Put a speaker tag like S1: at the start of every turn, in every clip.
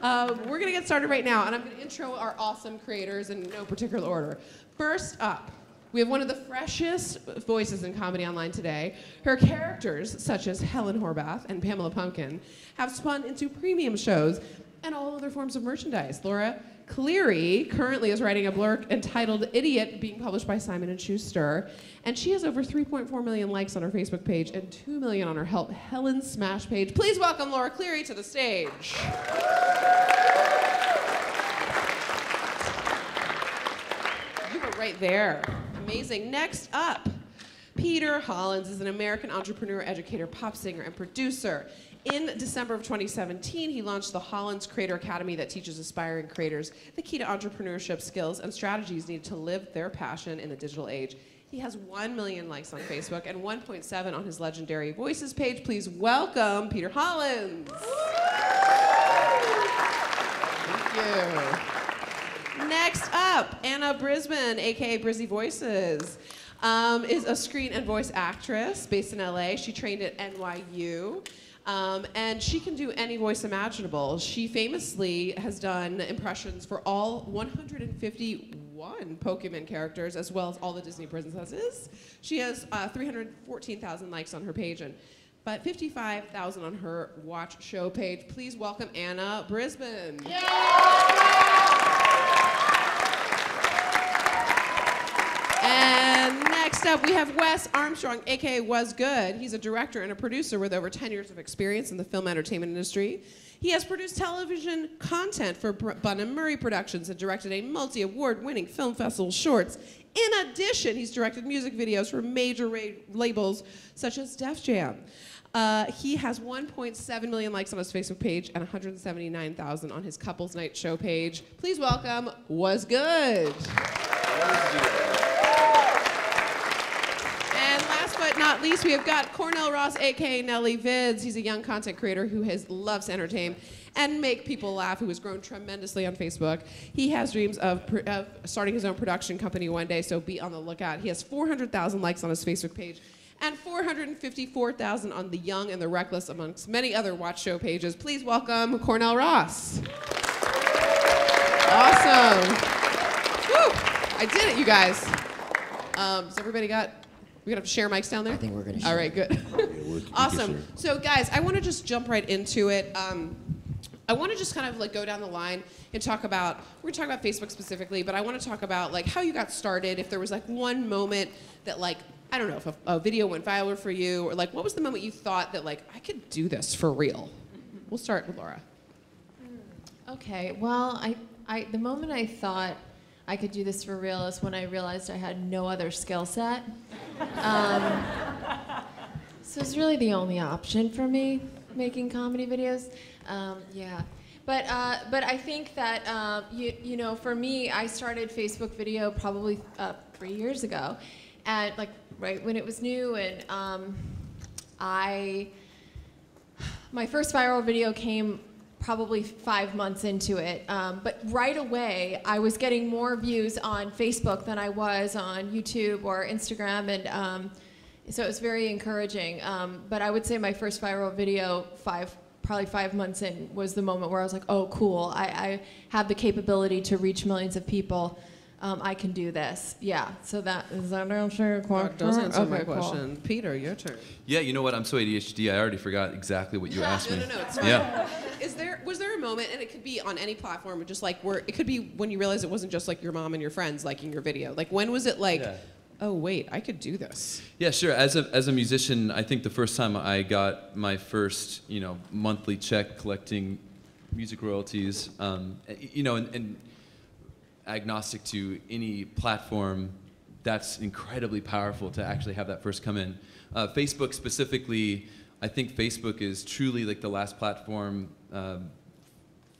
S1: We're going to get started right now, and I'm going to intro our awesome creators in no particular order. First up, we have one of the freshest voices in comedy online today. Her characters, such as Helen Horvath and Pamela Pumpkin, have spun into premium shows and all other forms of merchandise. Laura Cleary currently is writing a blurb entitled Idiot, being published by Simon & Schuster, and she has over 3.4 million likes on her Facebook page and 2 million on her Help Helen Smash page. Please welcome Laura Cleary to the stage. You were right there. Amazing. Next up, Peter Hollens is an American entrepreneur, educator, pop singer, and producer. In December of 2017, he launched the Hollens Creator Academy that teaches aspiring creators the key to entrepreneurship skills and strategies needed to live their passion in the digital age. He has 1 million likes on Facebook and 1.7 on his legendary Voices page. Please welcome Peter Hollens. Thank you. Next up, Anna Brisbane, aka Brizzy Voices, is a screen and voice actress based in LA. She trained at NYU. And she can do any voice imaginable. She famously has done impressions for all 151 Pokemon characters, as well as all the Disney princesses. She has 314,000 likes on her page, but 55,000 on her watch show page. Please welcome Anna Brisbane. And next up, we have Wes Armstrong, aka Was Good. He's a director and a producer with over 10 years of experience in the film entertainment industry. He has produced television content for Bun and Murray Productions and directed a multi-award-winning film festival shorts. In addition, he's directed music videos for major labels such as Def Jam. He has 1.7 million likes on his Facebook page and 179,000 on his Couples Night show page. Please welcome Was Good. But not least, we have got Cornell Ross, aka Nelly Vids. He's a young content creator who loves to entertain and make people laugh, who has grown tremendously on Facebook. He has dreams of starting his own production company one day, so be on the lookout. He has 400,000 likes on his Facebook page and 454,000 on The Young and the Reckless, amongst many other watch show pages. Please welcome Cornell Ross. Awesome. Woo! I did it, you guys. Has everybody got... We're gonna share mics down there?
S2: I think we're gonna share.
S1: All right, good. Awesome. So guys, I wanna just jump right into it. I wanna just kind of like go down the line and talk about, we're gonna talk about Facebook specifically, but I wanna talk about like how you got started, if there was like one moment that like, I don't know, if a video went viral for you, or like what was the moment you thought that like, I could do this for real? We'll start with Laura.
S3: Okay, well, the moment I thought I could do this for real is when I realized I had no other skill set. So it's really the only option for me, making comedy videos. Yeah, but I think that you know, for me, I started Facebook video probably 3 years ago, and like right when it was new, and my first viral video came probably 5 months into it, but right away I was getting more views on Facebook than I was on YouTube or Instagram, and so it was very encouraging. But I would say my first viral video, probably 5 months in, was the moment where I was like, oh cool, I have the capability to reach millions of people. I can do this. Yeah, so does that answer your question?
S1: That does answer my
S3: cool.
S1: question. Peter, your turn.
S4: Yeah, you know what? I'm so ADHD, I already forgot exactly what you asked me.
S1: No, it's fine.
S4: Yeah.
S1: Was there a moment, and it could be on any platform, or just like where, it could be when you realized it wasn't just like your mom and your friends liking your video. Like when was it like, oh wait, I could do this?
S4: Yeah, sure. As a musician, I think the first time I got my first, monthly check collecting music royalties, and agnostic to any platform, that's incredibly powerful to actually have that first come in. Facebook specifically, I think Facebook is truly like the last platform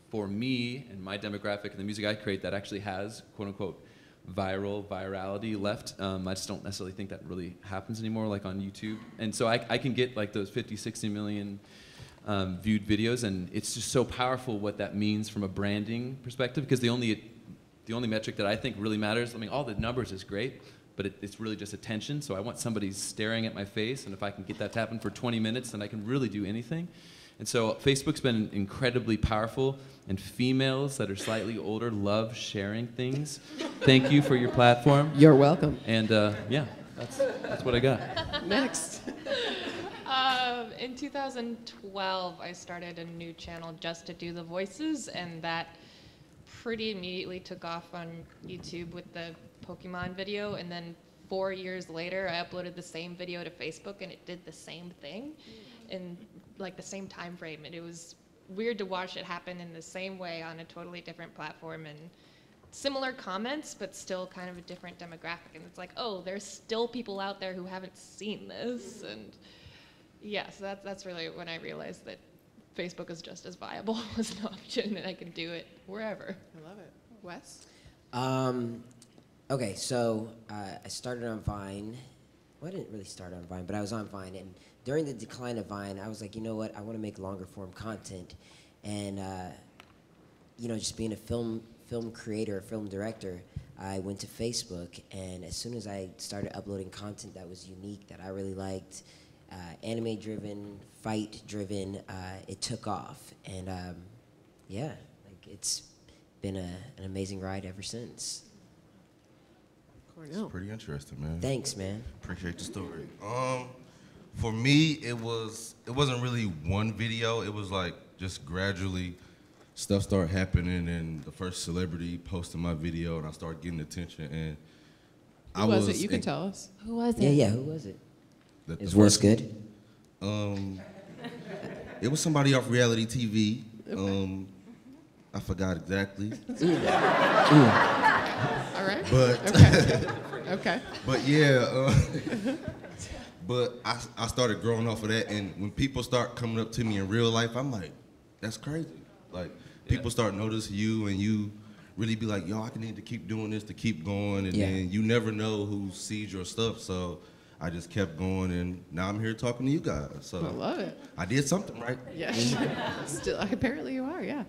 S4: for me and my demographic and the music I create that actually has quote unquote virality left. I just don't necessarily think that really happens anymore like on YouTube. And so I can get like those 50, 60 million viewed videos, and it's just so powerful what that means from a branding perspective, because the only metric that I think really matters, I mean, all the numbers is great, but it's really just attention. So I want somebody staring at my face, and if I can get that to happen for 20 minutes, then I can really do anything. And so Facebook's been incredibly powerful, and females that are slightly older love sharing things. Thank you for your platform.
S1: You're welcome.
S4: And yeah, that's what I got.
S1: Next.
S2: In 2012, I started a new channel just to do the voices, and that pretty immediately took off on YouTube with the Pokemon video, and then 4 years later, I uploaded the same video to Facebook, and it did the same thing in like the same time frame, and it was weird to watch it happen in the same way on a totally different platform, and similar comments, but still kind of a different demographic. And it's like, oh, there's still people out there who haven't seen this, and yeah, so that's really when I realized that Facebook is just as viable as an option, and I can do it wherever.
S1: I love it. Wes?
S5: Okay, so I started on Vine. Well, I didn't really start on Vine, but I was on Vine. And during the decline of Vine, I was like, you know what? I want to make longer form content. And, you know, just being a film creator, film director, I went to Facebook. And as soon as I started uploading content that was unique, that I really liked, anime-driven, fight-driven, it took off. And, yeah, like it's been an amazing ride ever since.
S1: Cornell.
S6: It's pretty interesting, man.
S5: Thanks, man.
S6: Appreciate the story. For me, it wasn't really one video. It was like just gradually stuff started happening, and the first celebrity posted my video, and I started getting attention. And
S1: Who was it? You can tell us.
S3: Who was it?
S5: Yeah, who was it?
S6: The
S5: Is Will good?
S6: It was somebody off reality TV. I forgot exactly.
S1: All right.
S6: But
S1: Okay. Okay.
S6: But yeah, but I started growing off of that, and when people start coming up to me in real life, I'm like, that's crazy. Like, people start noticing you, and you really be like, yo, I need to keep doing this to keep going, and then you never know who sees your stuff, so I just kept going, and now I'm here talking to you guys. So
S1: I love it.
S6: I did something right.
S1: Yeah. Still, apparently you are, yeah.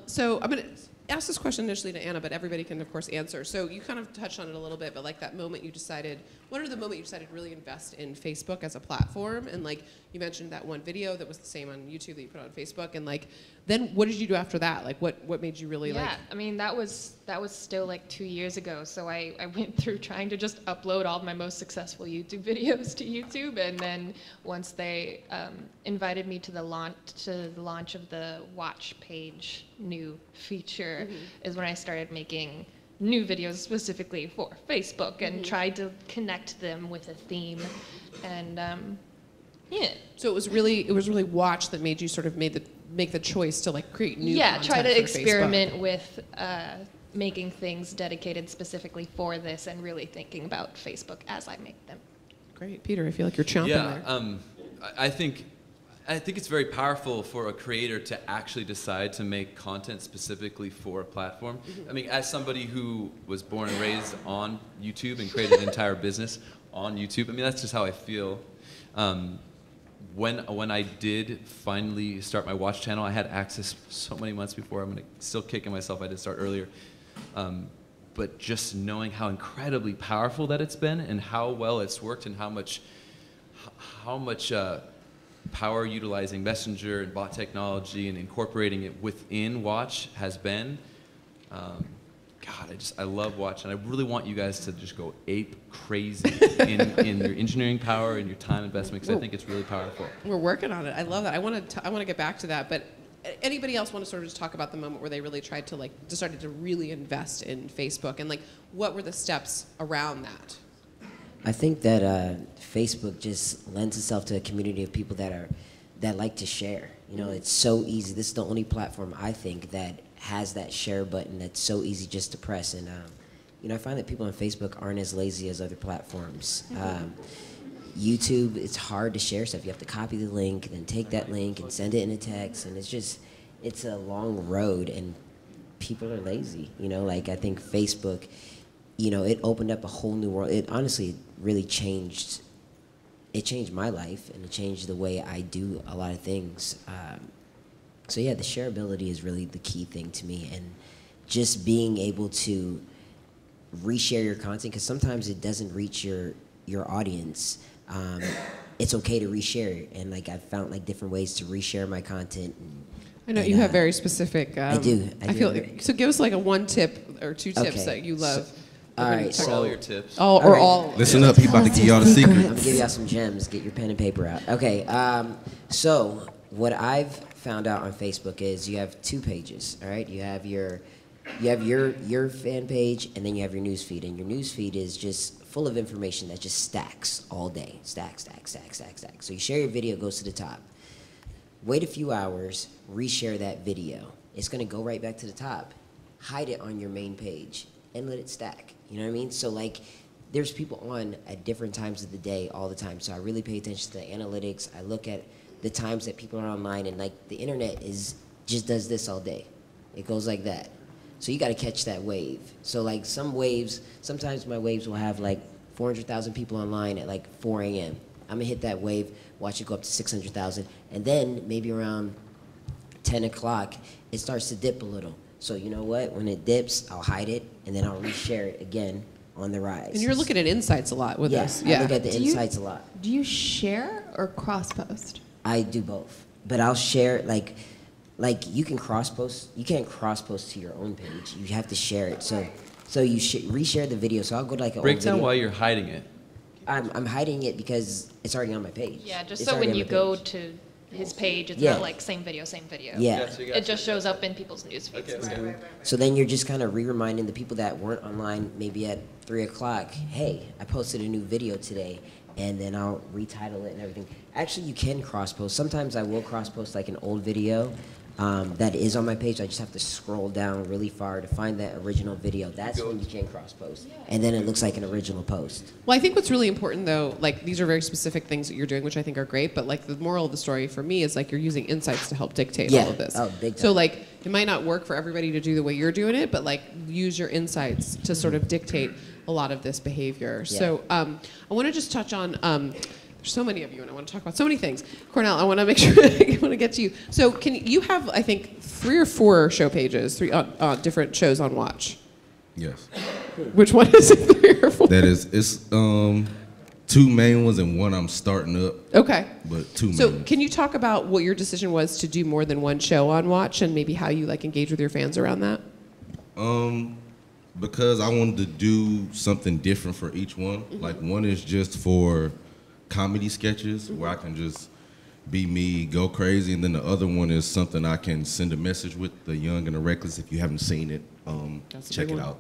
S1: So I'm going to ask this question initially to Anna, but everybody can, of course, answer. So you kind of touched on it a little bit, but like that moment you decided, when are the moment you decided to really invest in Facebook as a platform? And like you mentioned that one video that was the same on YouTube that you put on Facebook, and like then what did you do after that? Like what made you really like?
S2: Yeah, I mean that was still like 2 years ago. So I went through trying to just upload all of my most successful YouTube videos to YouTube, and then once they invited me to the launch of the watch page new feature, is when I started making new videos specifically for Facebook and tried to connect them with a theme, and yeah.
S1: So it was really Watch that made you sort of make the choice to like create new content
S2: try to
S1: for
S2: experiment
S1: Facebook.
S2: with making things dedicated specifically for this, and really thinking about Facebook as I make them.
S1: Great, Peter. I feel like you're chomping there.
S4: I think it's very powerful for a creator to actually decide to make content specifically for a platform. I mean, as somebody who was born and raised on YouTube and created an entire business on YouTube, I mean, that's just how I feel. When I did finally start my watch channel, I had access so many months before. I'm still kicking myself I did start earlier. But just knowing how incredibly powerful that it's been, and how well it's worked, and how much power utilizing Messenger and bot technology and incorporating it within Watch has been. God, I love Watch, and I really want you guys to just go ape crazy in your engineering power and your time investment, because I think it's really powerful.
S1: We're working on it. I love that. I want to get back to that, but anybody else want to sort of just talk about the moment where they really tried to decided to really invest in Facebook, and like what were the steps around that?
S5: I think that Facebook just lends itself to a community of people that like to share. You know, it's so easy. This is the only platform I think that has that share button that's so easy just to press. And you know, I find that people on Facebook aren't as lazy as other platforms. YouTube, it's hard to share stuff. You have to copy the link, then take that link and send it in a text, and it's a long road, and people are lazy. You know, like I think Facebook, you know, it opened up a whole new world. It honestly really changed. It changed my life, and it changed the way I do a lot of things. So yeah, the shareability is really the key thing to me, and just being able to reshare your content, because sometimes it doesn't reach your audience. it's okay to reshare it. And like I've found like different ways to reshare my content.
S1: I know you have very specific.
S5: I do.
S1: I feel so. Give us like a one tip or two tips that you love.
S5: All right, so
S4: all your tips.
S1: All.
S6: Listen up, he about to give y'all the secret.
S5: I'm gonna give y'all some gems. Get your pen and paper out. Okay. So what I've found out on Facebook is you have 2 pages. All right. You have your fan page, and then you have your news feed. And your news feed is just full of information that just stacks all day. Stack. So you share your video, it goes to the top. Wait a few hours, reshare that video. It's gonna go right back to the top. Hide it on your main page and let it stack. You know what I mean? So like, there's people on at different times of the day all the time. So I really pay attention to the analytics. I look at the times that people are online, and like the internet just does this all day. It goes like that. So you got to catch that wave. So like sometimes my waves will have like 400,000 people online at like 4 a.m. I'm gonna hit that wave, watch it go up to 600,000, and then maybe around 10 o'clock, it starts to dip a little. So you know what? When it dips, I'll hide it, and then I'll reshare it again on the rise.
S1: And you're looking at insights a lot with this.
S5: Yeah, I look at the insights a lot.
S3: Do you share or cross-post?
S5: I do both, but I'll share like you can cross-post. You can't cross-post to your own page. You have to share it. So you reshare the video. So I'll go to like an
S4: Break
S5: old
S4: down
S5: video.
S4: why you're hiding it.
S5: I'm hiding it because it's already on my page.
S2: Yeah, just
S5: It's
S2: so
S5: already
S2: when
S5: on
S2: you
S5: my
S2: go
S5: page.
S2: to his page, it's
S5: Yeah.
S2: not like same video.
S5: Yeah.
S4: Gotcha.
S2: It just shows up in people's news feeds.
S4: Okay.
S5: So then you're just kind of reminding the people that weren't online maybe at 3 o'clock, hey, I posted a new video today, and then I'll retitle it and everything. Actually, you can cross-post. Sometimes I will cross-post like an old video that is on my page. I just have to scroll down really far to find that original video. That's when you can cross-post. And then it looks like an original post.
S1: Well, I think what's really important, though, like these are very specific things that you're doing, which I think are great. But like the moral of the story for me is like you're using insights to help dictate all of this.
S5: Oh, big time.
S1: So like it might not work for everybody to do the way you're doing it, but like use your insights to sort of dictate a lot of this behavior.
S5: Yeah.
S1: So I want to just touch on. There's so many of you, and I want to talk about so many things. Cornell, I want to make sure I want to get to you. So can you have, I think, 3 or 4 show pages, 3 different shows on Watch?
S6: Yes.
S1: Which one is it, 3 or 4?
S6: That is, it's 2 main ones and 1 I'm starting up.
S1: Okay.
S6: But 2 main
S1: So
S6: ones.
S1: can you talk about what your decision was to do more than 1 show on Watch, and maybe how you like engage with your fans around that?
S6: Because I wanted to do something different for each one.
S1: Mm-hmm.
S6: Like one is just for comedy sketches where I can just be me, go crazy, and then the other one is something I can send a message with, The Young and the Reckless. If you haven't seen it,
S1: That's a
S6: check
S1: big
S6: it
S1: one.
S6: out.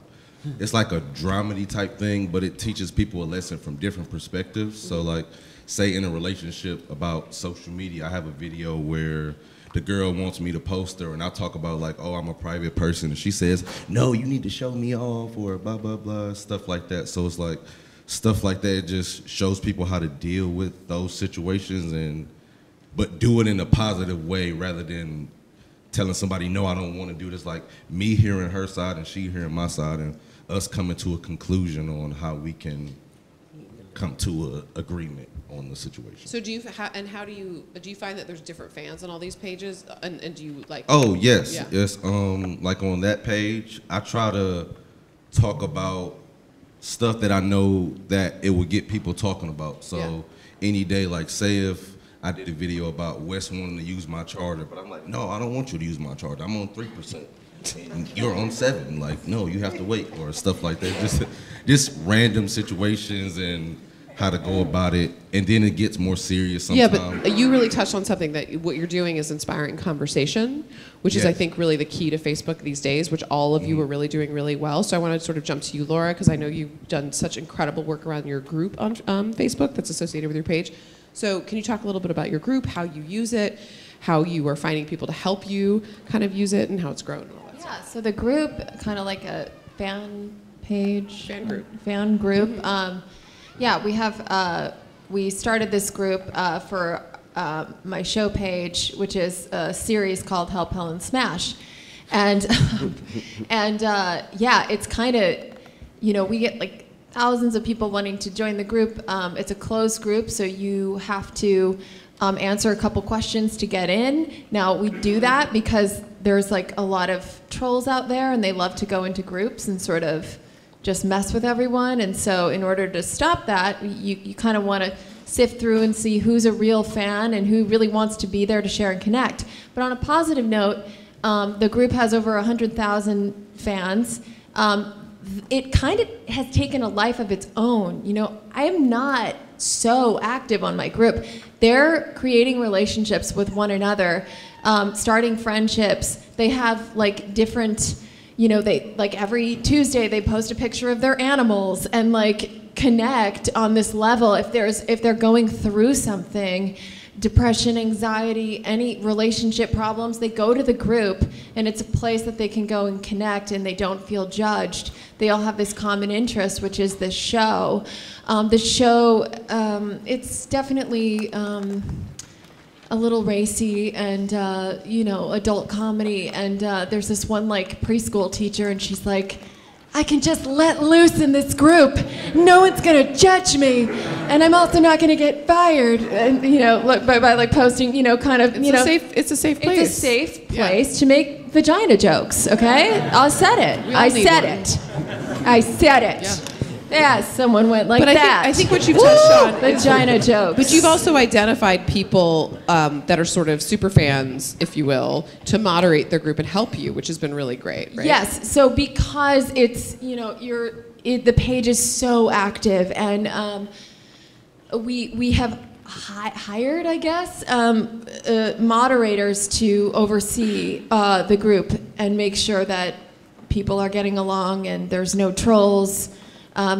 S6: It's like a dramedy type thing, but it teaches people a lesson from different perspectives. So like, say in a relationship about social media, I have a video where the girl wants me to post her, and I talk about like, oh, I'm a private person, and she says, no, you need to show me off, or blah, blah, blah, stuff like that. So it's like, stuff like that just shows people how to deal with those situations, but do it in a positive way rather than telling somebody, no, I don't want to do this. Like me hearing her side and she hearing my side, and us coming to a conclusion on how we can come to an agreement on the situation.
S1: So do you how do you find that there's different fans on all these pages, and do you like?
S6: Oh yes,
S1: Yeah.
S6: yes. Like on that page, I try to talk about stuff that I know that it would get people talking about. So any day, like say if I did a video about Wes wanting to use my charger, but I'm like, no, I don't want you to use my charger. I'm on 3%. And you're on 7. Like, no, you have to wait, or stuff like that. Just random situations and how to go about it, and then it gets more serious sometimes.
S1: Yeah, but you really touched on something that what you're doing is inspiring conversation, which is, I think, really the key to Facebook these days, which all of you are really doing really well. So I want to sort of jump to you, Laura, because I know you've done such incredible work around your group on Facebook that's associated with your page. So can you talk a little bit about your group, how you use it, how you are finding people to help you kind of use it, and how it's grown and all that stuff?
S3: Yeah, so the group, kind of like a fan page.
S1: Fan group.
S3: Yeah, we started this group for my show page, which is a series called Help, Helen, Smash. And, yeah, it's kind of, we get like thousands of people wanting to join the group. It's a closed group, so you have to answer a couple questions to get in. Now, we do that because there's like a lot of trolls out there, and they love to go into groups and sort of just mess with everyone. And so in order to stop that, you kind of want to sift through and see who's a real fan and who really wants to be there to share and connect. But on a positive note, the group has over 100,000 fans. It kind of has taken a life of its own. You know, I am not so active on my group. They're creating relationships with one another, starting friendships. They have like different, you know, they like every Tuesday they post a picture of their animals and like connect on this level. If they're going through something, depression, anxiety, any relationship problems, they go to the group, and it's a place that they can go and connect, and they don't feel judged. They all have this common interest, which is this show. It's definitely a little racy and you know, adult comedy. And there's this one like preschool teacher, and she's like, I can just let loose in this group. No one's gonna judge me, and I'm also not gonna get fired. And you know, by like posting, you know, kind of, you know,
S1: It's a safe place.
S3: It's a safe place to make vagina jokes. Okay, I said it. I said it. I said it.
S1: Yeah.
S3: Yeah, someone went like
S1: But
S3: that.
S1: I think what you've touched on
S3: vagina jokes.
S1: But you've also identified people that are sort of super fans, if you will, to moderate their group and help you, which has been really great, right?
S3: Yes. So because it's, you know, the page is so active, and we have hired, I guess, moderators to oversee the group and make sure that people are getting along and there's no trolls.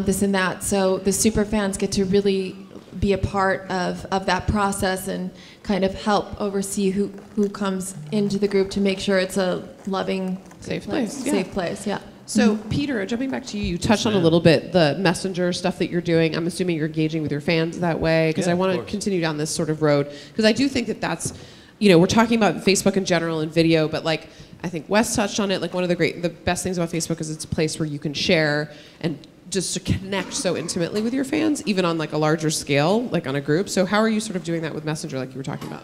S3: This and that. So the super fans get to really be a part of that process and kind of help oversee who comes into the group to make sure it's a loving,
S1: Safe place,
S3: Safe place, yeah.
S1: So, Peter, jumping back to you, you touched on a little bit the messenger stuff that you're doing. I'm assuming you're engaging with your fans that way, because I want to continue down this sort of road. Because I do think that that's, you know, we're talking about Facebook in general and video, but like, I think Wes touched on it. Like, the best things about Facebook is it's a place where you can share and just to connect so intimately with your fans, even on like a larger scale, like on a group. So how are you sort of doing that with Messenger, like you were talking about?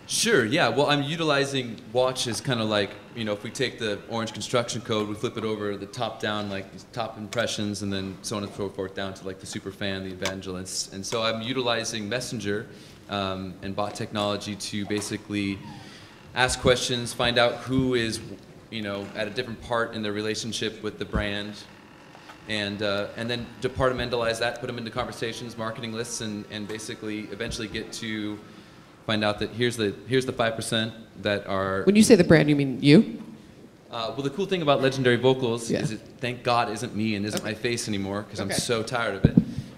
S4: Sure, yeah. Well, I'm utilizing Watch as kind of like, you know, if we take the orange construction code, we flip it over the top down, like these top impressions, and then so on and so forth down to like the super fan, the evangelists. And so I'm utilizing Messenger and bot technology to basically ask questions, find out who is, you know, at a different part in their relationship with the brand, and then departmentalize that, put them into conversations, marketing lists, and basically eventually get to find out that here's the 5% that are.
S1: When you say the brand, you mean you?
S4: Well, the cool thing about Legendary Vocals
S1: Yeah.
S4: is it, thank God, isn't me and isn't my face anymore, because I'm
S1: Okay.
S4: so tired of it.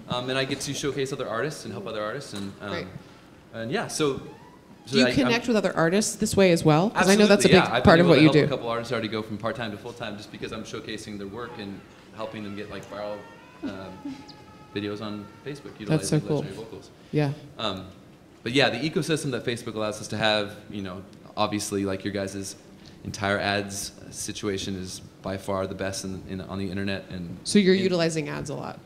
S4: And I get to showcase other artists and help other artists,
S1: Great.
S4: and yeah, so
S1: Do you connect with other artists this way as well? Because I know that's a big
S4: yeah. I've
S1: part
S4: been
S1: of
S4: able
S1: what
S4: to
S1: you
S4: help
S1: do.
S4: A couple artists already go from part-time to full-time just because I'm showcasing their work and helping them get like viral videos on Facebook utilizing
S1: That's so cool.
S4: Legendary Vocals.
S1: Yeah.
S4: But yeah, the ecosystem that Facebook allows us to have, you know, obviously like your guys' entire ads situation is by far the best on the internet. And
S1: So you're utilizing ads a lot.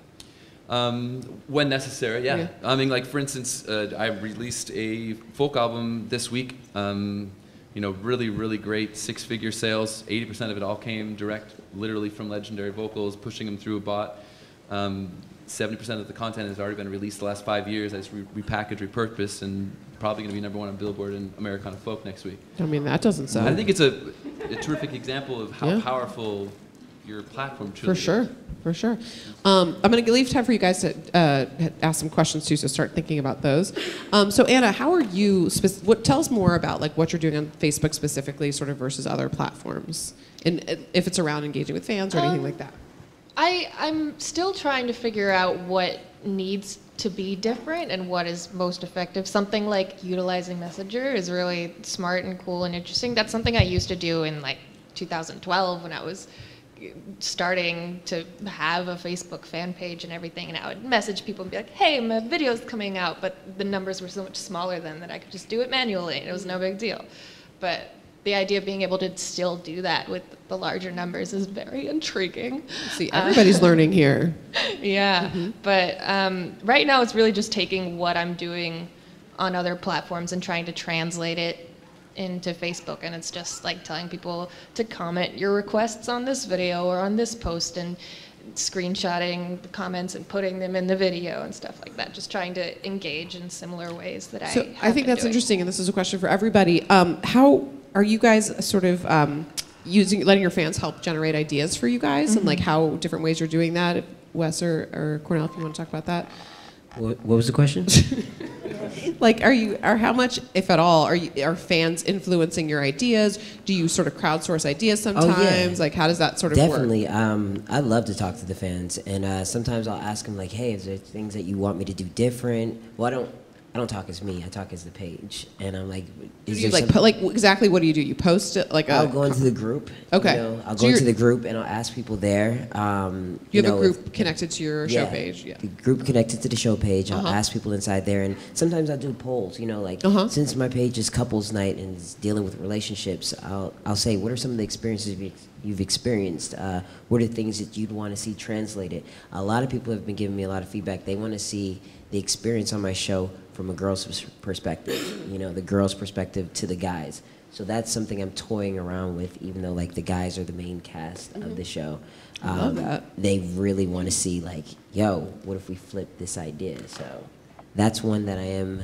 S4: when necessary, yeah.
S1: Yeah.
S4: I mean, like for instance, I released a folk album this week. You know, really, really great 6-figure sales. 80% of it all came direct, literally from Legendary Vocals, pushing them through a bot. 70% of the content has already been released the last 5 years. I just repackaged, repurposed, and probably going to be #1 on Billboard and Americana Folk next week.
S1: I mean, that doesn't sound.
S4: I think it's a terrific example of how
S1: Yeah.
S4: powerful your platform truly
S1: For sure,
S4: is.
S1: for sure. I'm going to leave time for you guys to ask some questions too, so start thinking about those. So Anna, how are you, tell us more about like what you're doing on Facebook specifically sort of versus other platforms, and if it's around engaging with fans or anything like that.
S2: I'm still trying to figure out what needs to be different and what is most effective. Something like utilizing Messenger is really smart and cool and interesting. That's something I used to do in like 2012 when I was starting to have a Facebook fan page and everything, and I would message people and be like, hey, my video's coming out, but the numbers were so much smaller then that I could just do it manually and it was no big deal. But the idea of being able to still do that with the larger numbers is very intriguing.
S1: See, everybody's learning here.
S2: Yeah, but right now it's really just taking what I'm doing on other platforms and trying to translate it into Facebook, and it's just like telling people to comment your requests on this video or on this post, and screenshotting the comments and putting them in the video and stuff like that. Just trying to engage in similar ways that
S1: So I think that's interesting, and this is a question for everybody. How are you guys sort of letting your fans help generate ideas for you guys, and like how different ways you're doing that? If Wes or Cornell, if you want to talk about that.
S5: What was the question?
S1: Like, how much, if at all, are fans influencing your ideas? Do you sort of crowdsource ideas sometimes?
S5: Oh, yeah.
S1: Like, how does that sort of
S5: Definitely.
S1: work?
S5: I love to talk to the fans, and sometimes I'll ask them like, "Hey, is there things that you want me to do different?" Well, I don't talk as me. I talk as the page, and I'm like,
S1: "Is you like exactly what do you do? You post it like
S5: I'll go into the group.
S1: Okay.
S5: You know, I'll go into the group and I'll ask people there.
S1: You have a group connected to your show page. Yeah.
S5: The group connected to the show page. I'll ask people inside there, and sometimes I'll do polls. You know, like since my page is couples night and is dealing with relationships, I'll say, what are some of the experiences you've experienced? What are things that you'd want to see translated? A lot of people have been giving me a lot of feedback. They want to see the experience on my show from a girl's perspective, you know, the girl's perspective to the guys. So that's something I'm toying around with, even though like the guys are the main cast of the show.
S1: I love that.
S5: They really want to see like, yo, what if we flip this idea? So that's one that I am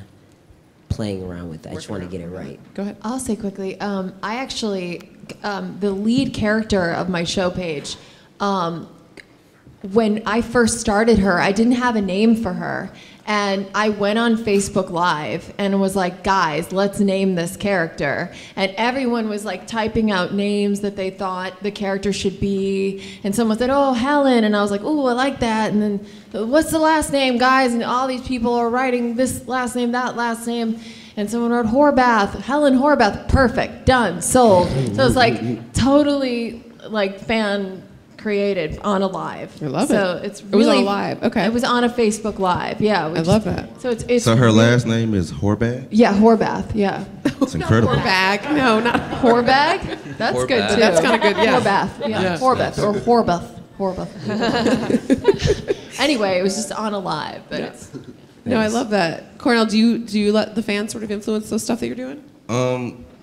S5: playing around with. I just want to get it right.
S1: Go ahead.
S3: I'll say quickly, I actually, the lead character of my show page, when I first started her, I didn't have a name for her. And I went on Facebook Live and was like, guys, let's name this character. And everyone was like typing out names that they thought the character should be. And someone said, oh, Helen. And I was like, ooh, I like that. And then, what's the last name, guys? And all these people are writing this last name, that last name. And someone wrote Horvath, Helen Horvath, perfect, done, sold. So it's like totally like fan created on a live.
S1: I love it.
S3: So it's really,
S1: it was on a live. Okay.
S3: It was on a Facebook Live. Yeah.
S1: I love that.
S3: So it's
S6: So her
S3: really,
S6: last name is Horvath?
S3: Yeah, Horvath. Yeah.
S6: It's incredible.
S1: Bag. No, not
S3: Horbag. That's
S4: Horvath.
S3: good too.
S1: That's kind of good. Yeah.
S3: Horvath. Yeah.
S1: Yeah.
S3: Horvath or Horvath. Horvath. Anyway, it was just on a live, but it's.
S1: No, I love that. Cornell, do you let the fans sort of influence the stuff that you're doing?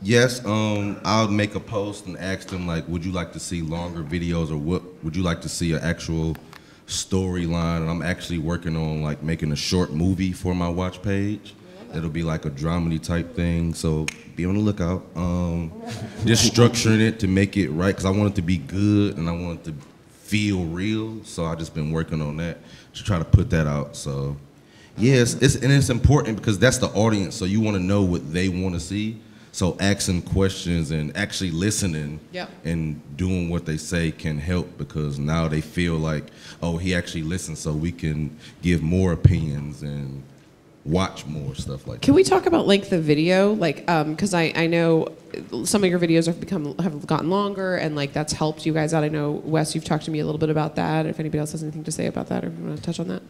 S6: Yes, I'll make a post and ask them like, would you like to see longer videos, or what would you like to see an actual storyline? And I'm actually working on like making a short movie for my watch page. It'll be like a dramedy type thing, so be on the lookout. Just structuring it to make it right, because I want it to be good and I want it to feel real. So I just been working on that to try to put that out. So yes, it's important because that's the audience. So you want to know what they want to see. So asking questions and actually listening and doing what they say can help, because now they feel like, oh, he actually listens, so we can give more opinions and watch more stuff like that.
S1: Can we talk about length of video? Like, because I know some of your videos have gotten longer, and like that's helped you guys out. I know, Wes, you've talked to me a little bit about that. If anybody else has anything to say about that, or you want to touch on that?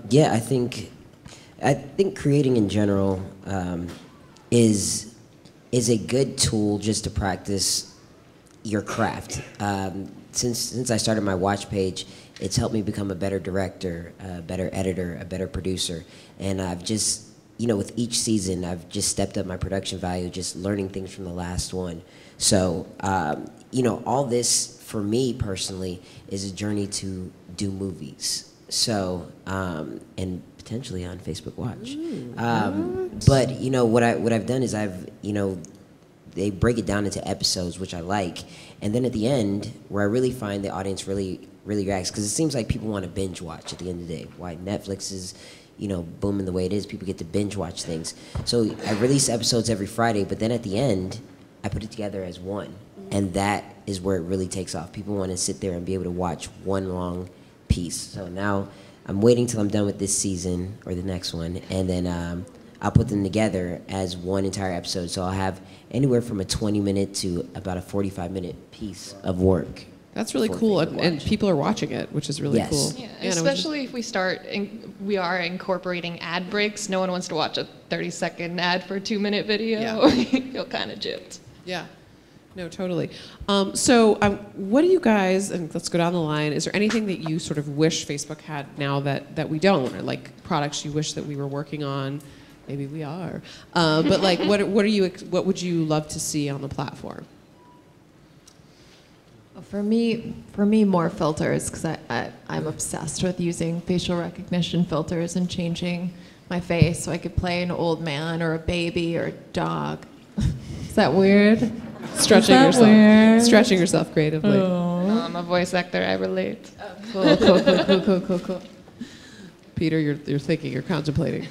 S5: Yeah, I think creating in general is a good tool just to practice your craft. Since I started my watch page, it's helped me become a better director, a better editor, a better producer. And I've just, with each season, I've just stepped up my production value, just learning things from the last one. So, all this, for me personally, is a journey to do movies. So, and potentially on Facebook Watch. But what I've done is they break it down into episodes, which I like, and then at the end, where I really find the audience really reacts, because it seems like people want to binge watch at the end of the day. Why Netflix is booming the way it is, people get to binge watch things. So I release episodes every Friday, but then at the end, I put it together as one, and that is where it really takes off. People want to sit there and be able to watch one long piece. So now I'm waiting till I'm done with this season or the next one, and then I'll put them together as one entire episode. So I'll have anywhere from a 20-minute to about a 45-minute piece of work.
S1: That's really cool, and people are watching it, which is really cool.
S2: Yeah, especially if we are incorporating ad breaks. No one wants to watch a 30-second ad for a 2-minute video.
S1: Yeah.
S2: You feel kind of gypped.
S1: Yeah. No, totally. What do you guys, and let's go down the line, is there anything that you sort of wish Facebook had now that we don't, or like products you wish that we were working on? Maybe we are. But like, what would you love to see on the platform?
S3: For me, more filters, because I'm obsessed with using facial recognition filters and changing my face so I could play an old man or a baby or a dog. Is that weird?
S1: Stretching
S3: Is that
S1: yourself.
S3: weird?
S1: Stretching yourself creatively.
S2: No, I'm a voice actor. I relate.
S3: Cool.
S1: Peter, you're thinking, you're contemplating.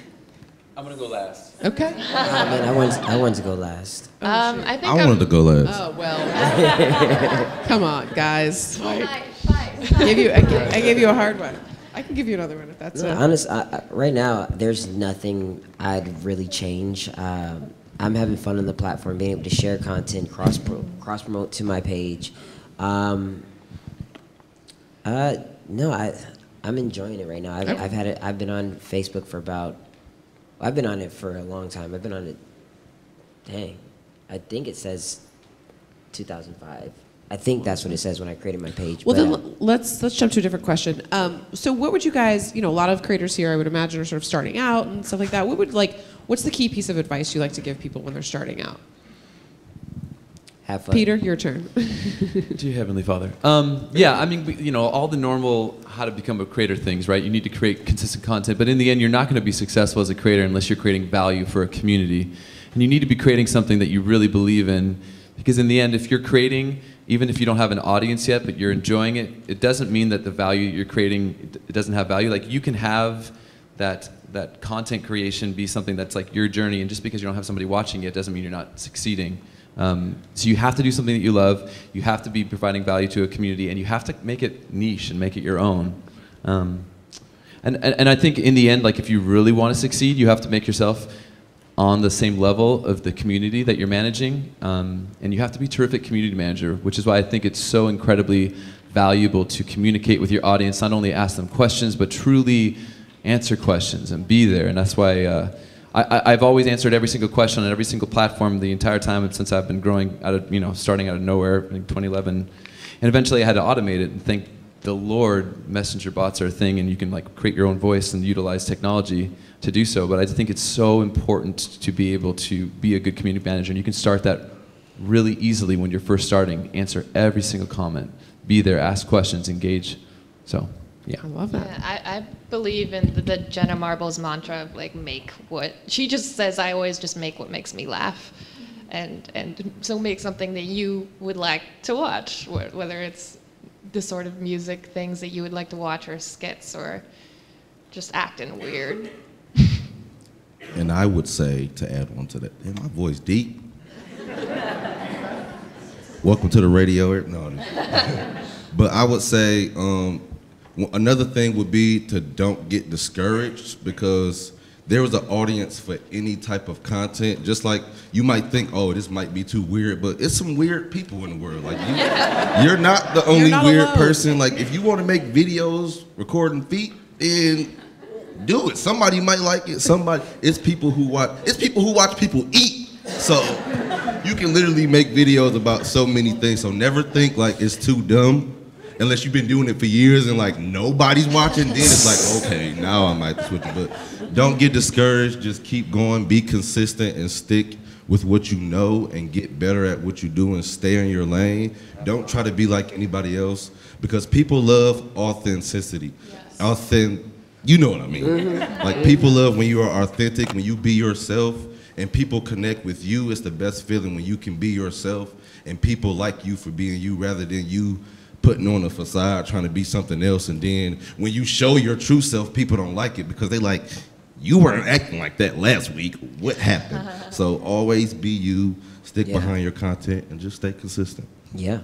S4: I'm gonna go last.
S1: Okay.
S5: Man, I wanted to go last.
S2: I think
S6: I wanted to go last.
S1: Oh well. Come on, guys.
S3: Fight.
S1: I gave you a hard one. I can give you another one if that's it.
S5: Honest, right now, there's nothing I'd really change. I'm having fun on the platform, being able to share content, cross promote to my page. No, I'm enjoying it right now. I've been on Facebook for I've been on it for a long time. I've been on it, I think it says 2005. I think that's what it says when I created my page.
S1: Well, then let's jump to a different question. So what would you guys, a lot of creators here, I would imagine, are sort of starting out and stuff like that. What's the key piece of advice you like to give people when they're starting out?
S5: Have fun.
S1: Peter, your turn.
S4: Dear Heavenly Father. Yeah, I mean, all the normal how to become a creator things, right? You need to create consistent content, but in the end, you're not going to be successful as a creator unless you're creating value for a community. And you need to be creating something that you really believe in, because in the end, if you're creating, even if you don't have an audience yet, but you're enjoying it, it doesn't mean that the value you're creating, it doesn't have value. Like, you can have that content creation be something that's like your journey, and just because you don't have somebody watching it doesn't mean you're not succeeding. So you have to do something that you love, you have to be providing value to a community, and you have to make it niche and make it your own. And I think in the end, like, if you really want to succeed, you have to make yourself on the same level of the community that you're managing, and you have to be a terrific community manager, which is why I think it's so incredibly valuable to communicate with your audience, not only ask them questions, but truly answer questions and be there. And that's why I've always answered every single question on every single platform the entire time since I've been growing out of, starting out of nowhere in 2011. And eventually I had to automate it, and thank the Lord, messenger bots are a thing, and you can like create your own voice and utilize technology to do so. But I think it's so important to be able to be a good community manager, and you can start that really easily when you're first starting. Answer every single comment, be there, ask questions, engage. So, yeah.
S1: I love that.
S2: Yeah, I believe in the Jenna Marbles mantra of like, make what, she just says, I always just make what makes me laugh. And so make something that you would like to watch, whether it's the sort of music things that you would like to watch, or skits, or just acting weird.
S6: And I would say, to add on to that, damn, my voice deep. Welcome to the radio. No. But I would say another thing would be to don't get discouraged, because there is an audience for any type of content. Just like you might think, oh, this might be too weird, but it's some weird people in the world. Like, you're not the only weird
S1: alone.
S6: person. Like, if you want to make videos recording feet, then do it. Somebody might like it. It's people who watch people eat. So you can literally make videos about so many things. So never think like it's too dumb, unless you've been doing it for years and like nobody's watching. Then it's like, okay, now I might switch it. But don't get discouraged. Just keep going. Be consistent and stick with what you know and get better at what you do and stay in your lane. Don't try to be like anybody else, because people love authenticity. Yes. You know what I mean. Mm-hmm. Like, people love when you are authentic, when you be yourself, and people connect with you. It's the best feeling when you can be yourself and people like you for being you, rather than you putting on a facade trying to be something else. And then when you show your true self, people don't like it, because they like, you weren't acting like that last week. What happened? So always be you, stick behind your content, and just stay consistent.
S5: Yeah.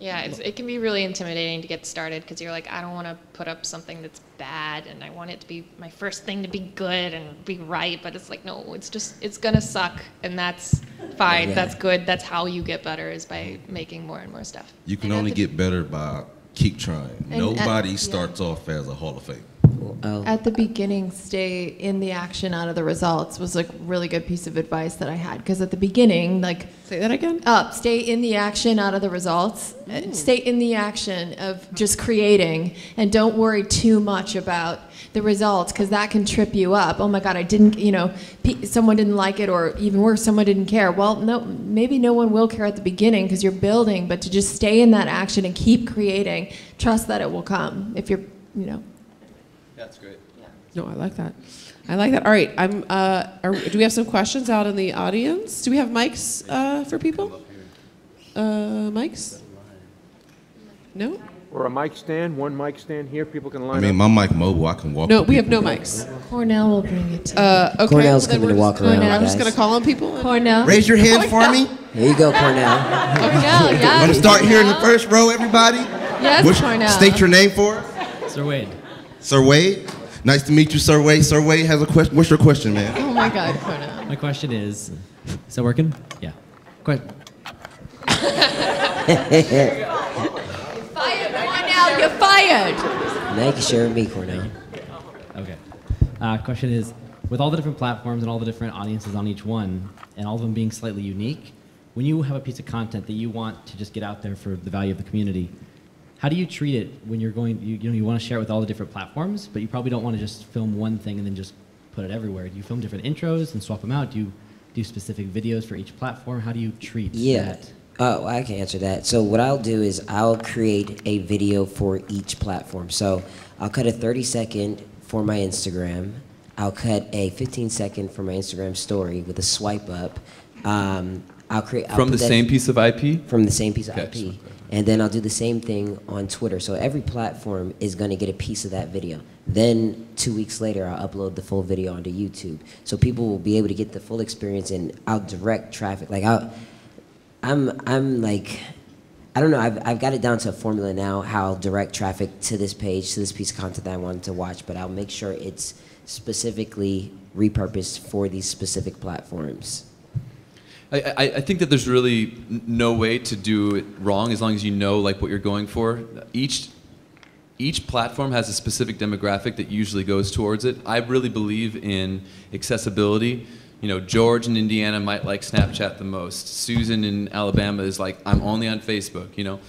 S2: Yeah, it can be really intimidating to get started, because you're like, I don't want to put up something that's bad, and I want it to be my first thing to be good and be right. But it's like, no, it's gonna suck, and that's fine. Yeah. That's good. That's how you get better, is by making more and more stuff.
S6: You can only get better by keep trying. Nobody starts off as a Hall of Fame.
S3: At the beginning, stay in the action, out of the results was like really good piece of advice that I had. Because at the beginning, like,
S1: Say that again.
S3: stay in the action, out of the results. Stay in the action of just creating, and don't worry too much about the results, because that can trip you up. Oh my God, I didn't, someone didn't like it, or even worse, someone didn't care. Well, no, maybe no one will care at the beginning because you're building, but to just stay in that action and keep creating, trust that it will come if you're,
S4: That's great.
S1: No, I like that. I like that. All right, do we have some questions out in the audience? Do we have mics for people? Mics? No?
S7: Or a mic stand, one mic stand here, people can line
S6: I mean, my mic mobile, I can walk.
S1: No,
S6: to
S1: we have no
S6: people.
S1: mics.
S3: Cornell will bring it to you.
S1: Okay.
S5: Cornell's
S1: then
S5: coming to
S1: we're
S5: walk
S1: just-
S5: around,
S3: Cornell.
S1: I'm just
S5: guys.
S1: going to call on people.
S3: Cornell.
S6: Raise your hand for me.
S5: Here you go, Cornell.
S3: Cornell,
S6: I'm
S3: yes.
S6: gonna start here in the first row, everybody.
S3: Yes, Cornell.
S6: State your name for us.
S8: Sir Wade.
S6: Sir Wade. Nice to meet you, Sir Wade. Sir Wade has a question. What's your question, man?
S3: Oh my God, Cornell.
S8: My question is that working? Yeah.
S3: Fired, Cornell, you're fired.
S5: Now you can share with me, Cornell.
S8: Okay. Question is, with all the different platforms and all the different audiences on each one, and all of them being slightly unique, when you have a piece of content that you want to just get out there for the value of the community, how do you treat it when you're going, you want to share it with all the different platforms, but you probably don't want to just film one thing and then just put it everywhere? Do you film different intros and swap them out? Do you do specific videos for each platform? How do you treat that?
S5: Oh, I can answer that. So what I'll do is I'll create a video for each platform. So I'll cut a 30-second for my Instagram. I'll cut a 15-second for my Instagram story with a swipe up. I'll
S4: From the same piece of IP?
S5: From the same piece of
S4: Okay.
S5: IP. And then I'll do the same thing on Twitter. So every platform is going to get a piece of that video. Then 2 weeks later, I'll upload the full video onto YouTube. So people will be able to get the full experience, and I'll direct traffic. Like I'm like, I don't know, I've got it down to a formula now, how I'll direct traffic to this page, to this piece of content that I wanted to watch, but I'll make sure it's specifically repurposed for these specific platforms.
S4: I think that there's really no way to do it wrong as long as you know like what you're going for. Each platform has a specific demographic that usually goes towards it. I really believe in accessibility. You know, George in Indiana might like Snapchat the most. Susan in Alabama is like, I'm only on Facebook, you know?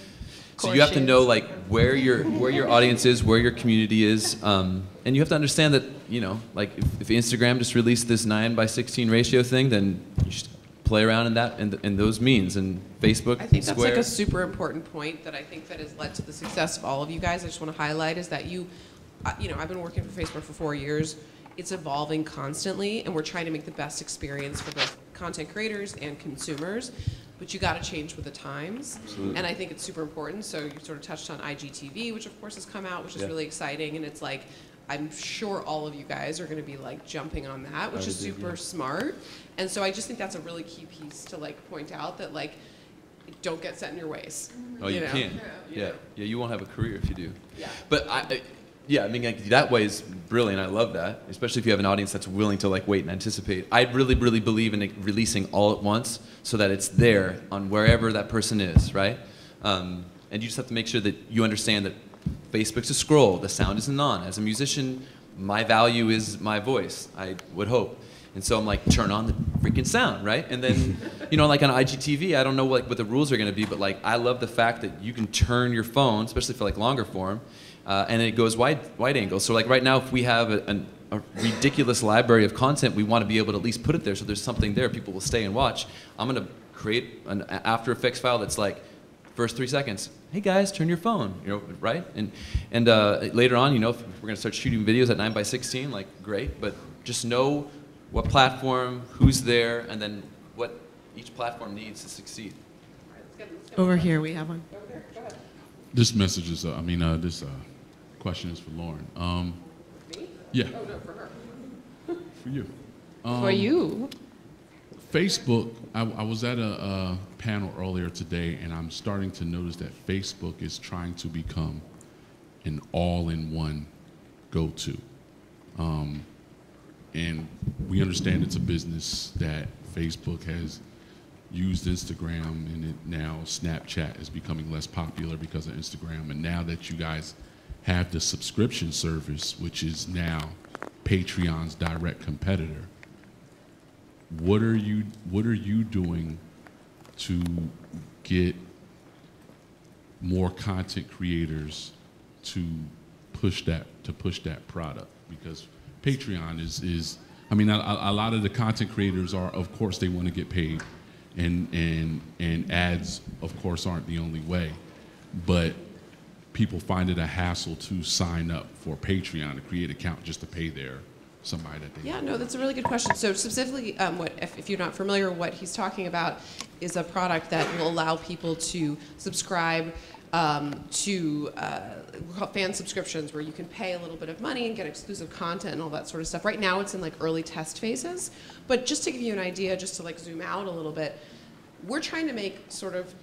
S4: So you have to know like where your audience is, where your community is, and you have to understand that, you know, like if Instagram just released this 9:16 ratio thing, then you should play around in that in those means, and Facebook,
S1: I think that's
S4: Square.
S1: like a super important point that I think that has led to the success of all of you guys. I just want to highlight is that I've been working for Facebook for 4 years. It's evolving constantly, and we're trying to make the best experience for both content creators and consumers. But you got to change with the times,
S4: Absolutely.
S1: and I think it's super important. So you sort of touched on IGTV, which of course has come out, which is really exciting, and it's like I'm sure all of you guys are going to be like jumping on that, which is super smart. And so I just think that's a really key piece to like point out that like don't get set in your ways.
S4: Oh, you
S1: know?
S4: can't. Yeah, you won't have a career if you do.
S1: Yeah.
S4: But I mean, like, that way is brilliant. I love that, especially if you have an audience that's willing to like wait and anticipate. I really believe in releasing all at once so that it's there on wherever that person is, right? And you just have to make sure that you understand that Facebook's a scroll. The sound isn't on. As a musician, my value is my voice, I would hope. And so I'm like, turn on the freaking sound, right? And then, you know, like on IGTV, I don't know what the rules are going to be, but like I love the fact that you can turn your phone, especially for like longer form, and it goes wide angle. So like right now, if we have a ridiculous library of content, we want to be able to at least put it there so there's something there people will stay and watch. I'm going to create an After Effects file that's like, first 3 seconds, hey guys, turn your phone, you know, right? And later on, you know, if we're going to start shooting videos at 9:16, like great, but just know what platform, who's there, and then what each platform needs to succeed.
S1: Over here we have one.
S9: This message is, this question is for Lauren. Yeah.
S1: Oh no, for her.
S9: For you.
S2: For you.
S9: Facebook, I was at a panel earlier today, and I'm starting to notice that Facebook is trying to become an all-in-one go-to. And we understand it's a business that Facebook has used Instagram, and now Snapchat is becoming less popular because of Instagram. And now that you guys have the subscription service, which is now Patreon's direct competitor. What are you doing to get more content creators to push that product? Because Patreon is I mean, a lot of the content creators are, of course, they want to get paid, and ads, of course, aren't the only way, but people find it a hassle to sign up for Patreon, to create an account just to pay somebody that they
S1: Yeah, no, that's a really good question. So specifically, if you're not familiar, what he's talking about is a product that will allow people to subscribe to we call it fan subscriptions, where you can pay a little bit of money and get exclusive content and all that sort of stuff. Right now, it's in like early test phases, but just to give you an idea, just to like zoom out a little bit, we're trying to make sort of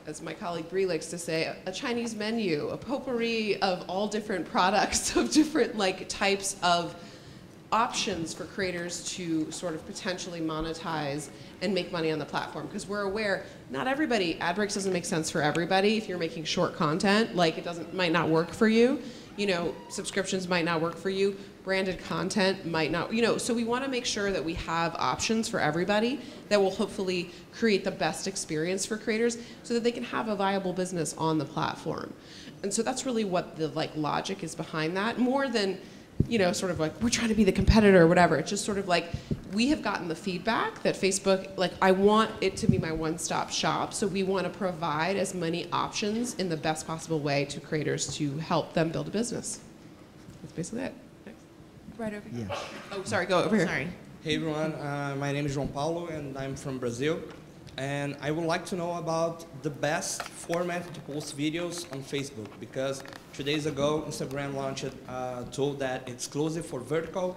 S1: as my colleague Brie likes to say, a Chinese menu, a potpourri of all different products of different like types of options for creators to sort of potentially monetize and make money on the platform. Because we're aware, not everybody, ad breaks doesn't make sense for everybody. If you're making short content, like might not work for you. You know, subscriptions might not work for you. Branded content might not, you know, so we want to make sure that we have options for everybody that will hopefully create the best experience for creators so that they can have a viable business on the platform. And so that's really what the like logic is behind that, more than, you know, sort of like we're trying to be the competitor or whatever. It's just sort of like we have gotten the feedback that Facebook, like I want it to be my one-stop shop, so we want to provide as many options in the best possible way to creators to help them build a business. That's basically it.
S3: Right over here.
S10: Yeah.
S1: Oh, sorry, go over here.
S3: Sorry.
S10: Hey everyone, my name is João Paulo and I'm from Brazil. And I would like to know about the best format to post videos on Facebook, because 2 days ago Instagram launched a tool that it's exclusive for vertical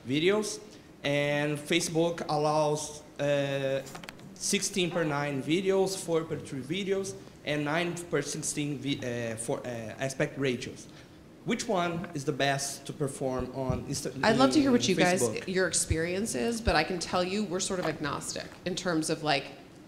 S10: videos, and Facebook allows 16:9 videos, 4:3 videos, and 9:16 for aspect ratios. Which one is the best to perform on Instagram?
S1: I'd love to hear what you guys, your experience is, but I can tell you we're sort of agnostic in terms of like,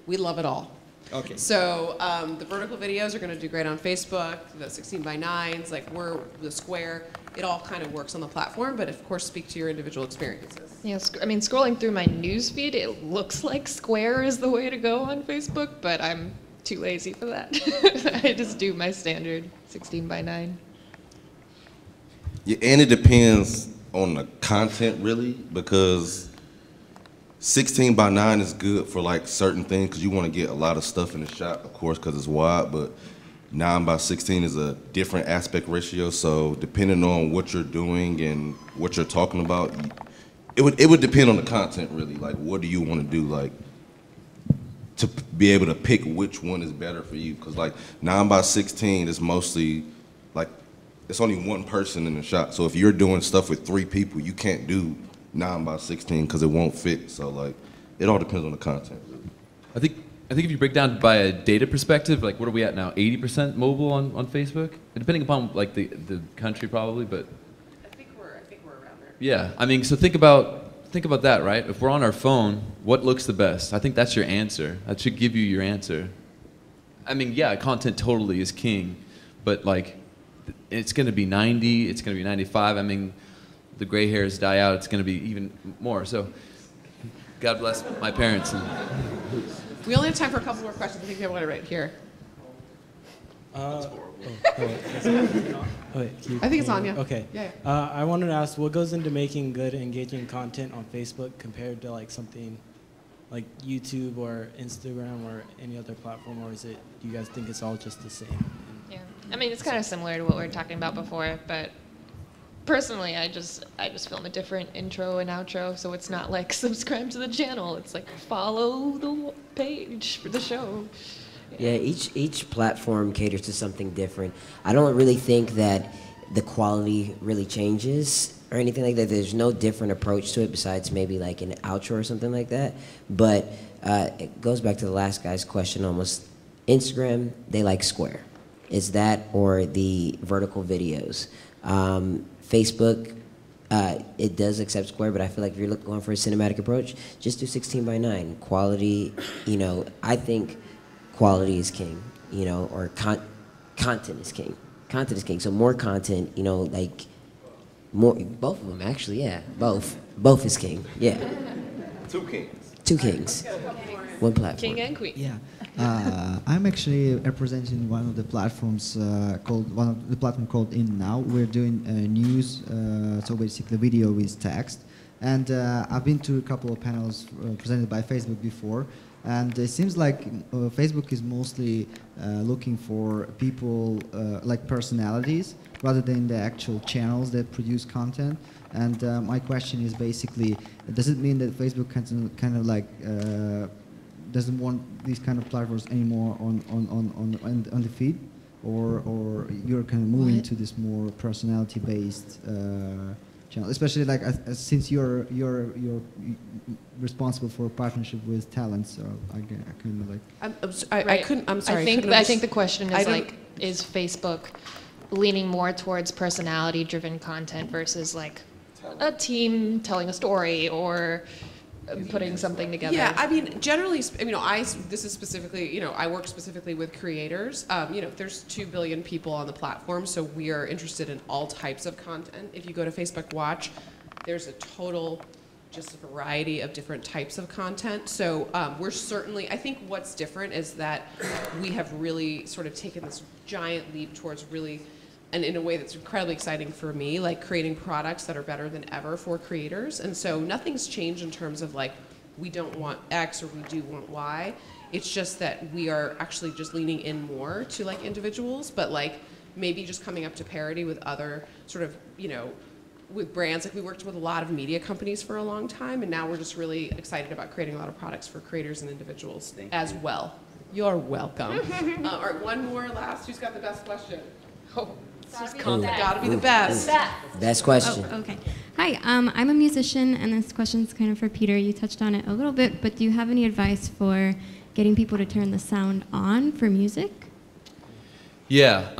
S1: we love it all.
S10: Okay.
S1: So the vertical videos are going to do great on Facebook, the 16:9s, like we're the square. It all kind of works on the platform, but of course speak to your individual experiences.
S2: Yeah, I mean, scrolling through my news feed, it looks like square is the way to go on Facebook, but I'm too lazy for that. I just do my standard 16:9.
S6: Yeah, and it depends on the content really, because 16:9 is good for like certain things because you want to get a lot of stuff in the shot, of course, because it's wide, but 9:16 is a different aspect ratio, so depending on what you're doing and what you're talking about, it would depend on the content really, like what do you want to do, like to be able to pick which one is better for you, because like 9:16 is mostly like, it's only one person in the shot. So if you're doing stuff with 3 people, you can't do 9:16 because it won't fit. So like, it all depends on the content.
S4: I think if you break down by a data perspective, like what are we at now? 80% mobile on Facebook, depending upon like the country probably, but
S1: I think we're around there.
S4: yeah. I mean, so think about that, right? If we're on our phone, what looks the best? I think that's your answer. That should give you your answer. I mean, yeah, content totally is king, but like, it's going to be 90, it's going to be 95. I mean, the gray hairs die out, it's going to be even more. So God bless my parents.
S1: We only have time for a couple more questions. I think we have one right here.
S11: I
S1: I think it's on, yeah.
S11: Okay.
S1: Yeah.
S11: I wanted to ask, what goes into making good, engaging content on Facebook compared to like something like YouTube or Instagram or any other platform, or is it, do you guys think it's all just the same?
S2: Yeah, I mean, it's kind of similar to what we were talking about before, but personally, I just film a different intro and outro, so it's not like subscribe to the channel. It's like follow the page for the show.
S5: Yeah, each platform caters to something different. I don't really think that the quality really changes or anything like that. There's no different approach to it besides maybe like an outro or something like that. But it goes back to the last guy's question almost. Instagram, they like square. Is that or the vertical videos? Facebook, it does accept square, but I feel like if you're going for a cinematic approach, just do 16:9. Quality, you know, I think quality is king, you know, or content is king. Content is king. So more content, you know, like more. Both of them actually. Yeah, both. Both is king. Yeah.
S6: Two kings.
S5: Two kings. One platform.
S2: King and queen.
S12: Yeah, I'm actually representing one of the platforms called In Now. We're doing news, so basically video with text. And I've been to a couple of panels presented by Facebook before, and it seems like Facebook is mostly looking for people like personalities rather than the actual channels that produce content. And my question is basically, does it mean that Facebook kind of like doesn't want these kind of platforms anymore on the feed, or you're kind of moving to this more personality-based channel, especially like since you're responsible for a partnership with talent, so I kind of like.
S2: Right.
S1: I'm sorry.
S2: I think the question is like, is Facebook leaning more towards personality-driven content versus like a team telling a story or putting something together?
S1: Yeah, I mean, generally, this is specifically, I work specifically with creators. There's 2 billion people on the platform, so we are interested in all types of content. If you go to Facebook Watch, there's a total, just a variety of different types of content. So we're certainly, I think what's different is that we have really sort of taken this giant leap towards really, and in a way that's incredibly exciting for me, like creating products that are better than ever for creators. And so nothing's changed in terms of like, we don't want X or we do want Y. It's just that we are actually just leaning in more to like individuals, but like maybe just coming up to parity with other sort of, with brands. Like we worked with a lot of media companies for a long time, and now we're just really excited about creating a lot of products for creators and individuals as well. You're welcome. All right, one more last. Who's got the best question? Oh. Gotta be the best.
S5: Best question.
S13: Oh, okay. Hi, I'm a musician, and this question's kind of for Peter. You touched on it a little bit, but do you have any advice for getting people to turn the sound on for music?
S4: Yeah.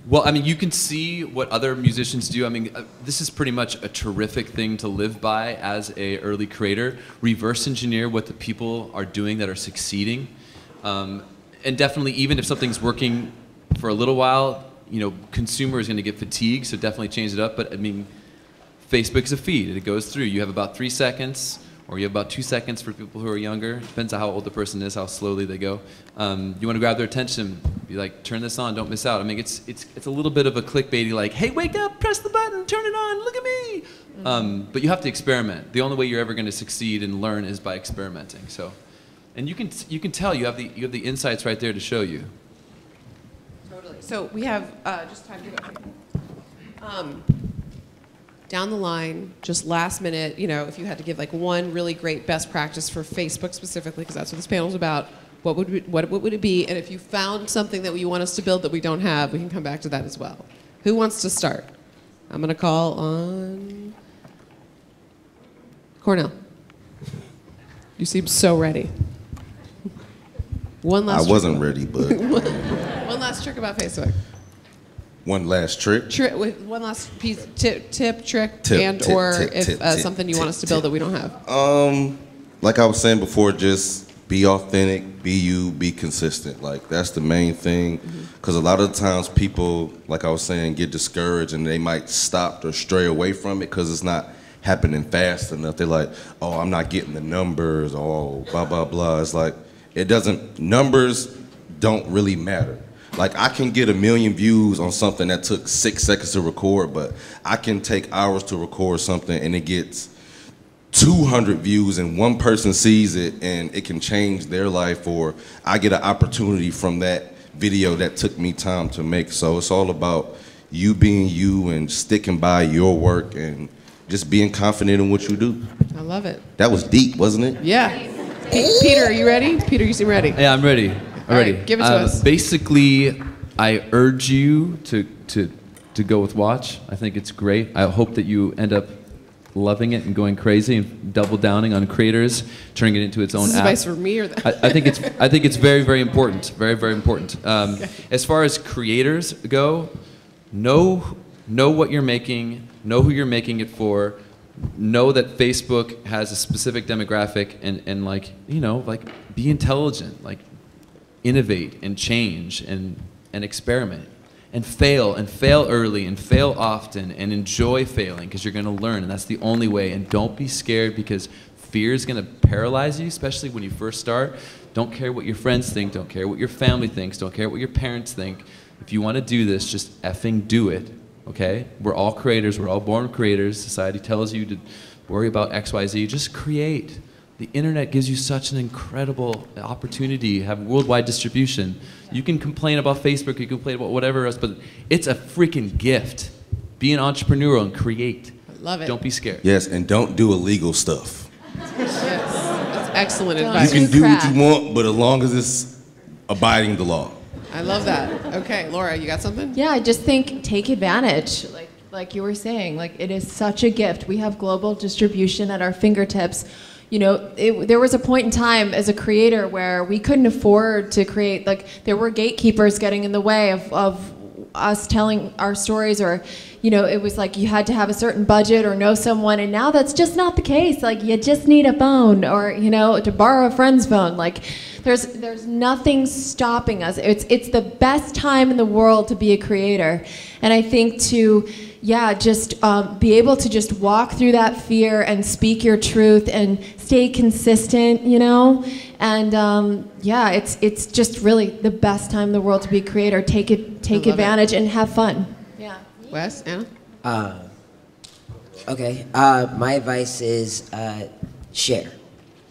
S4: Well, I mean, you can see what other musicians do. I mean, this is pretty much a terrific thing to live by as a early creator. Reverse engineer what the people are doing that are succeeding. And definitely, even if something's working for a little while, consumer is going to get fatigued, so definitely change it up. But I mean, Facebook is a feed. It goes through. You have about 3 seconds, or you have about 2 seconds for people who are younger. Depends on how old the person is, how slowly they go. You want to grab their attention, be like, turn this on, don't miss out. I mean, it's a little bit of a clickbaity, like, hey, wake up, press the button, turn it on, look at me. But you have to experiment. The only way you're ever going to succeed and learn is by experimenting. So, and you can tell you have the insights right there to show you.
S1: So we have just time to go. Down the line, just last minute, if you had to give like one really great best practice for Facebook specifically, because that's what this panel is about, what would it be? And if you found something that you want us to build that we don't have, we can come back to that as well. Who wants to start? I'm going to call on Cornell. You seem so ready. One last.
S6: I wasn't ready, but.
S1: One last trick about Facebook.
S6: One last trick?
S1: One last piece, tip, trick, something you want us to build that we don't have.
S6: Like I was saying before, just be authentic, be you, be consistent. Like, that's the main thing. Because a lot of the times people, like I was saying, get discouraged and they might stop or stray away from it because it's not happening fast enough. They're like, oh, I'm not getting the numbers, oh, blah, blah, blah. It's like, numbers don't really matter. Like, I can get 1 million views on something that took 6 seconds to record, but I can take hours to record something and it gets 200 views and one person sees it and it can change their life, or I get an opportunity from that video that took me time to make. So it's all about you being you and sticking by your work and just being confident in what you do.
S1: I love it.
S6: That was deep, wasn't it?
S1: Yeah. Peter, are you ready? Peter, you seem ready.
S4: Yeah, I'm ready.
S1: All right, give it to us.
S4: Basically, I urge you to go with Watch. I think it's great. I hope that you end up loving it and going crazy and double downing on creators, turning it into its own
S1: Is this
S4: app.
S1: advice for me or that?
S4: I think it's very, very important. Very, very important.
S1: Okay.
S4: As far as creators go, know what you're making, know who you're making it for, know that Facebook has a specific demographic, and like be intelligent, like innovate and change and experiment. and fail early and fail often and enjoy failing because you're going to learn, and that's the only way. And don't be scared because fear is going to paralyze you, especially when you first start. Don't care what your friends think, don't care what your family thinks, don't care what your parents think. If you want to do this, just effing do it, okay? We're all creators, we're all born creators. Society tells you to worry about XYZ, just create. The internet gives you such an incredible opportunity, have worldwide distribution. You can complain about Facebook, you can complain about whatever else, but it's a freaking gift. Be an entrepreneur and create.
S1: I love it.
S4: Don't be scared.
S6: Yes, and don't do illegal stuff.
S1: Yes, that's excellent
S6: You
S1: advice.
S6: can do what you want, but as long as it's abiding the law.
S1: I love that. Okay, Laura, you got something?
S3: Yeah, I just think take advantage. Like you were saying, like it is such a gift. We have global distribution at our fingertips. You know, there was a point in time as a creator where we couldn't afford to create, like there were gatekeepers getting in the way of us telling our stories, or, you know, it was like you had to have a certain budget or know someone, and now that's just not the case. Like you just need a phone, or, you know, to borrow a friend's phone. Like there's nothing stopping us. It's the best time in the world to be a creator. And I think to, yeah, just be able to just walk through that fear and speak your truth and stay consistent, you know? And yeah, it's just really the best time in the world to be a creator. Take advantage and have fun. Yeah.
S1: Wes, Anna?
S5: Okay. My advice is share.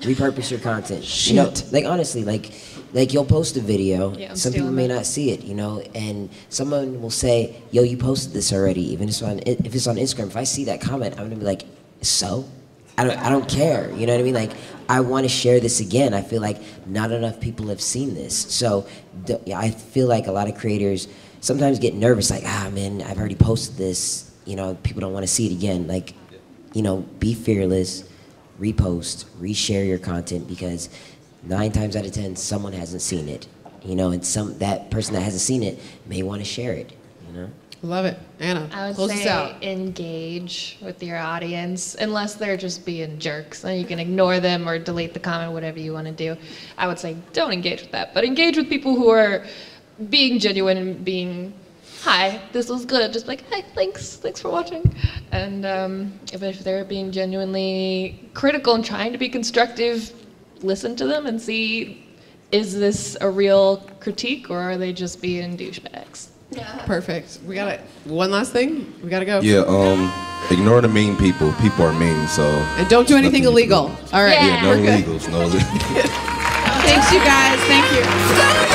S5: Repurpose your content.
S3: Shit.
S5: You know, like honestly, like you'll post a video,
S2: Yeah, I'm
S5: some people
S2: stealing
S5: may
S2: that.
S5: not see it, you know, and someone will say, yo, you posted this already, even if it's on Instagram. If I see that comment, I'm gonna be like, so? I don't care, you know what I mean? Like, I wanna share this again. I feel like not enough people have seen this. So I feel like a lot of creators sometimes get nervous, like, man, I've already posted this, you know, people don't wanna see it again. Like, you know, be fearless, repost, reshare your content, because 9 times out of 10, someone hasn't seen it, you know, and that person that hasn't seen it may want to share it, you know.
S1: Love it. Anna,
S2: I would
S1: close us
S2: say
S1: out.
S2: engage with your audience, unless they're just being jerks. Then you can ignore them or delete the comment, whatever you want to do. I would say don't engage with that, but engage with people who are being genuine and being, hi, this was good. Just like, hey, thanks for watching. And if they're being genuinely critical and trying to be constructive, listen to them and see, is this a real critique or are they just being douchebags?
S1: Perfect. We got it. One last thing. We got to go.
S6: Yeah, ignore the mean people. People are mean, so.
S1: And don't do anything illegal. All right.
S6: Yeah, no
S1: we're good.
S6: illegals, no illegals.
S1: Thanks, you guys. Thank you.